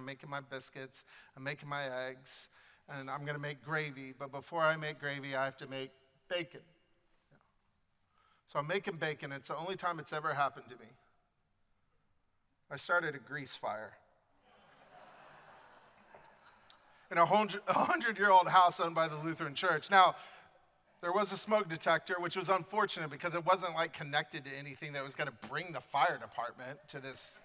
I'm making my biscuits, I'm making my eggs, and I'm going to make gravy. But before I make gravy, I have to make bacon. So I'm making bacon. It's the only time it's ever happened to me. I started a grease fire. In a 100-year-old house owned by the Lutheran Church. Now, there was a smoke detector, which was unfortunate because it wasn't like connected to anything that was going to bring the fire department to this.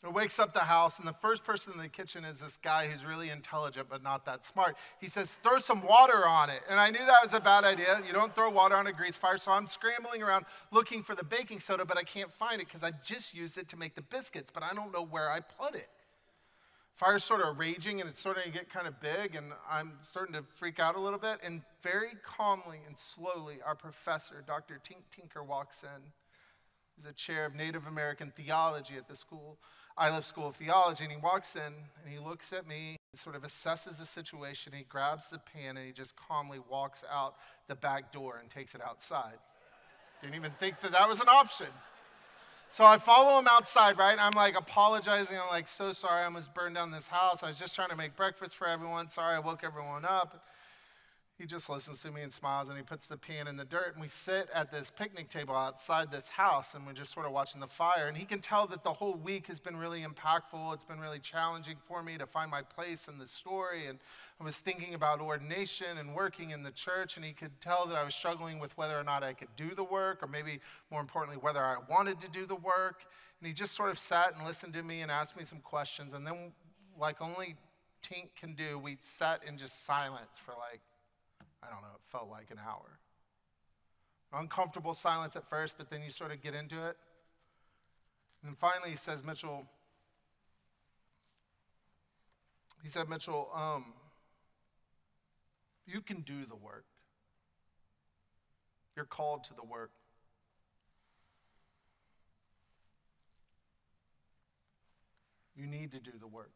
It wakes up the house, and the first person in the kitchen is this guy who's really intelligent but not that smart. He says, throw some water on it. And I knew that was a bad idea. You don't throw water on a grease fire, so I'm scrambling around looking for the baking soda, but I can't find it because I just used it to make the biscuits, but I don't know where I put it. Fire's sort of raging, and it's starting to get kind of big, and I'm starting to freak out a little bit. And very calmly and slowly, our professor, Dr. Tinker, walks in. He's a chair of Native American theology at the school, Iliff School of Theology, and he walks in, and he looks at me, sort of assesses the situation. He grabs the pan, and he just calmly walks out the back door and takes it outside. Didn't even think that that was an option. So I follow him outside, right? I'm like apologizing. I'm like, so sorry, I almost burned down this house. I was just trying to make breakfast for everyone. Sorry, I woke everyone up. He just listens to me and smiles, and he puts the pan in the dirt. And we sit at this picnic table outside this house, and we're just sort of watching the fire. And he can tell that the whole week has been really impactful. It's been really challenging for me to find my place in the story. And I was thinking about ordination and working in the church, and he could tell that I was struggling with whether or not I could do the work, or maybe more importantly, whether I wanted to do the work. And he just sort of sat and listened to me and asked me some questions. And then, like only Tink can do, we sat in just silence for like, I don't know, it felt like an hour. Uncomfortable silence at first, but then you sort of get into it. And finally he says, Mitchell, you can do the work. You're called to the work. You need to do the work.